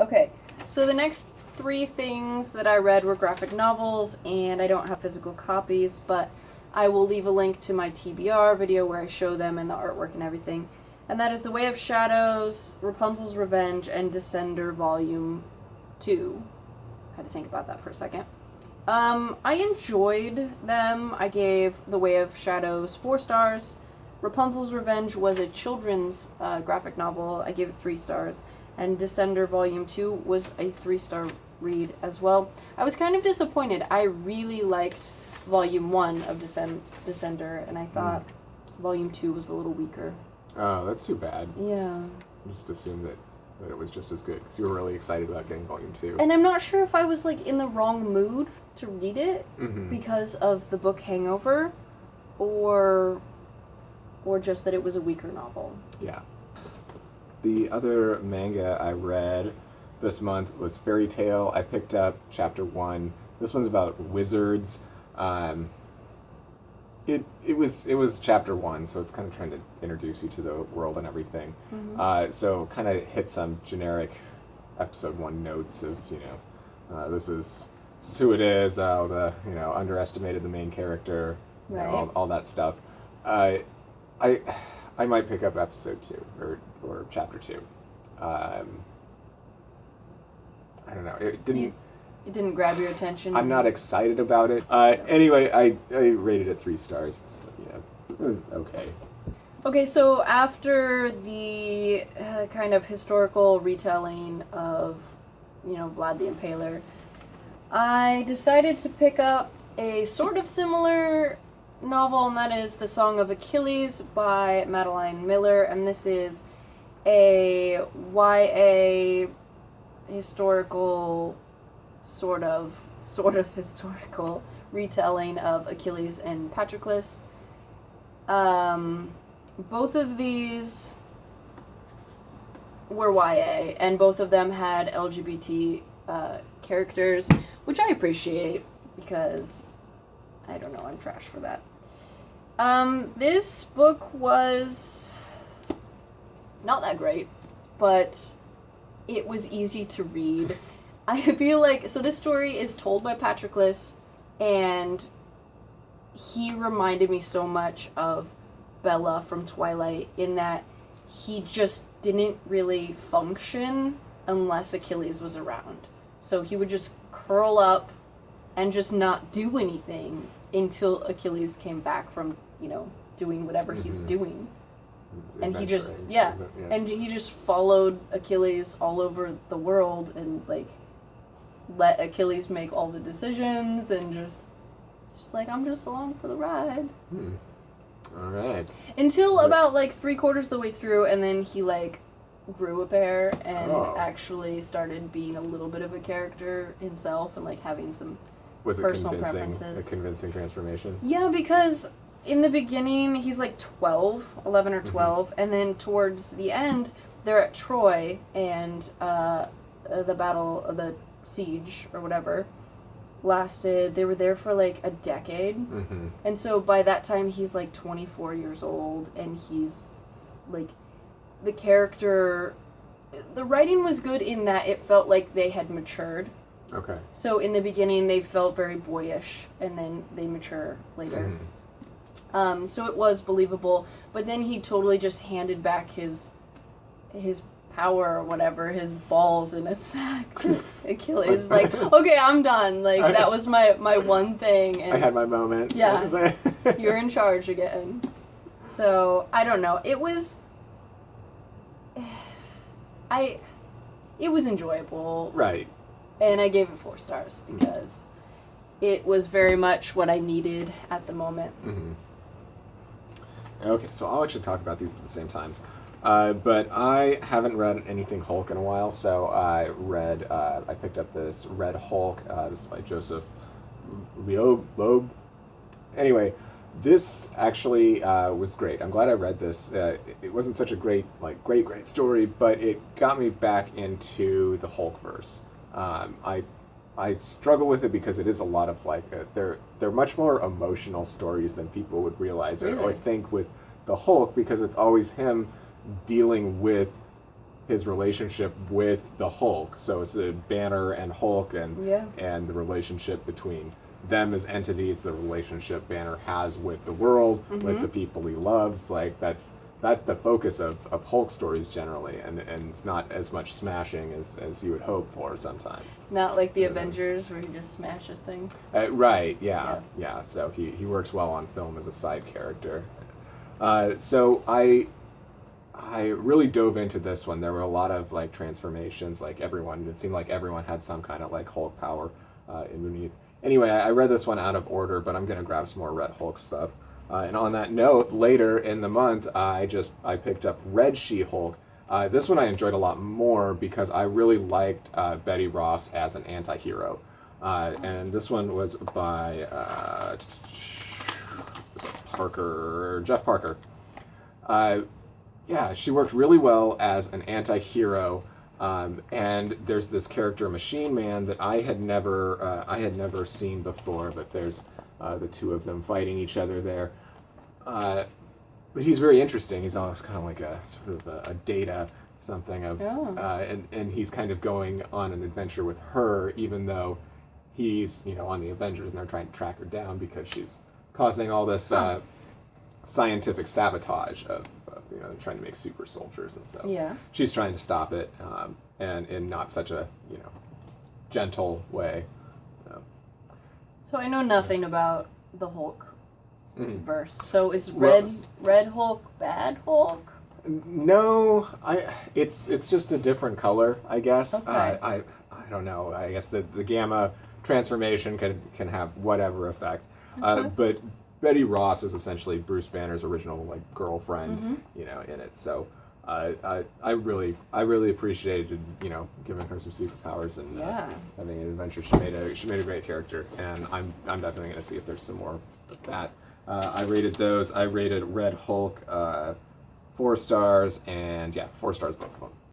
Okay, so the next 3 things that I read were graphic novels, and I don't have physical copies, but I will leave a link to my TBR video where I show them and the artwork and everything. And that is The Way of Shadows, Rapunzel's Revenge, and Descender Volume 2. I had to think about that for a second. I enjoyed them. I gave The Way of Shadows 4 stars. Rapunzel's Revenge was a children's graphic novel. I gave it 3 stars. And Descender Volume 2 was a 3-star read as well. I was kind of disappointed. I really liked Volume 1 of Descender, and I thought Volume 2 was a little weaker. Oh, that's too bad. Yeah. I just assumed that it was just as good, because you were really excited about getting Volume 2. And I'm not sure if I was, like, in the wrong mood to read it because of the book hangover, or just that it was a weaker novel. Yeah. The other manga I read this month was Fairy Tail. I picked up chapter 1. This one's about wizards. It was chapter 1, so it's kind of trying to introduce you to the world and everything. So kind of hit some generic episode 1 notes of, this is who it is, underestimated the main character, right. all that stuff. I might pick up episode 2 or chapter 2. I don't know. It didn't grab your attention. I'm not excited about it. Anyway, I rated it 3 stars. It's, it was okay. Okay, so after the kind of historical retelling of, Vlad the Impaler, I decided to pick up a sort of similar novel, and that is The Song of Achilles by Madeline Miller, and this is a YA historical, sort of historical retelling of Achilles and Patroclus. Both of these were YA, and both of them had LGBT characters, which I appreciate because, I don't know, I'm trash for that. This book was not that great, but it was easy to read. I feel like, so this story is told by Patroclus, and he reminded me so much of Bella from Twilight in that he just didn't really function unless Achilles was around. So he would just curl up and just not do anything until Achilles came back from, doing whatever he's doing. And he just, and he just followed Achilles all over the world and, let Achilles make all the decisions and just I'm just along for the ride. All right. Until about, 3/4 of the way through, and then he, grew a pair and actually started being a little bit of a character himself and, having some personal preferences. A convincing transformation? Yeah, because in the beginning, he's 11 or 12, and then towards the end, they're at Troy, and the battle, the siege, or whatever, they were there for a decade, and so by that time, he's 24 years old, and he's, the character, the writing was good in that it felt like they had matured. Okay. So in the beginning, they felt very boyish, and then they mature later. So it was believable, but then he totally just handed back his power or whatever, his balls in a sack to Achilles. Okay, I'm done. That was my one thing. And I had my moment. Yeah, you're in charge again. So, I don't know. It was enjoyable. Right. And I gave it 4 stars because it was very much what I needed at the moment. Okay, so I'll actually talk about these at the same time. But I haven't read anything Hulk in a while, so I picked up this Red Hulk. This is by Joseph Loeb. Anyway, this actually was great. I'm glad I read this. It wasn't such a great story, but it got me back into the Hulkverse. I struggle with it because it is a lot of they're much more emotional stories than people would realize or think with the Hulk, because it's always him dealing with his relationship with the Hulk. So it's a Banner and Hulk, and the relationship between them as entities, the relationship Banner has with the world, with the people he loves. Like that's the focus of Hulk stories generally, and it's not as much smashing as you would hope for sometimes. Not like the Avengers where he just smashes things. Right, yeah. So he works well on film as a side character. So I really dove into this one. There were a lot of like transformations. Like it seemed like everyone had some kind of like Hulk power underneath. Anyway, I read this one out of order, but I'm gonna grab some more Red Hulk stuff. And on that note, later in the month, I picked up Red She-Hulk. This one I enjoyed a lot more because I really liked Betty Ross as an anti-hero. And this one was by Jeph Parker. Yeah, she worked really well as an anti-hero. And there's this character, Machine Man, that I had never seen before, but there's the two of them fighting each other there. But he's very interesting. He's almost kind of like a sort of a Data something of, and he's kind of going on an adventure with her, even though he's on the Avengers and they're trying to track her down because she's causing all this scientific sabotage of trying to make super soldiers, and so she's trying to stop it, and in not such a gentle way. So I know nothing about the Hulk verse. So is Red Hulk bad Hulk? No, it's just a different color, I guess. Okay. I don't know. I guess the gamma transformation can have whatever effect. But Betty Ross is essentially Bruce Banner's original like girlfriend, in it. So I really appreciated giving her some superpowers and having an adventure. She made a great character, and I'm definitely going to see if there's some more of that. I rated those. I rated Red Hulk 4 stars, and 4 stars both of them.